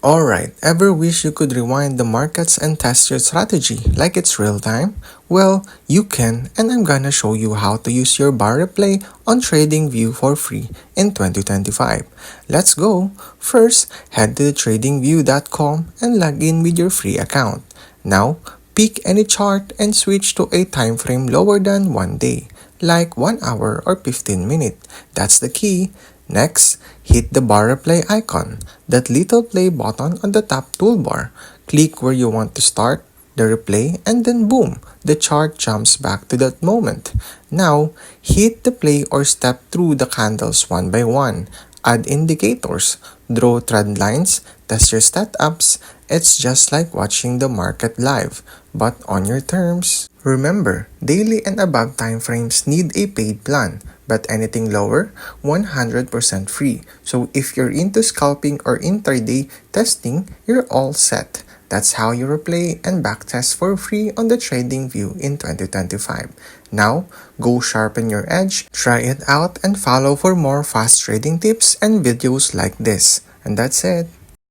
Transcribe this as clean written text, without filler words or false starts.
Alright, ever wish you could rewind the markets and test your strategy like it's real time? Well, you can, and I'm gonna show you how to use your bar replay on TradingView for free in 2025. Let's go! First, head to tradingview.com and log in with your free account. Now, pick any chart and switch to a time frame lower than 1 day, like 1 hour or 15 minutes. That's the key. Next, hit the bar replay icon, that little play button on the top toolbar. Click where you want to start the replay and then boom, the chart jumps back to that moment. Now, hit the play or step through the candles one by one. Add indicators, draw trend lines, test your setups. It's just like watching the market live, but on your terms. Remember, daily and above time frames need a paid plan, but anything lower, 100% free. So if you're into scalping or intraday testing, you're all set. That's how you replay and backtest for free on the TradingView in 2025. Now, go sharpen your edge, try it out, and follow for more fast trading tips and videos like this. And that's it.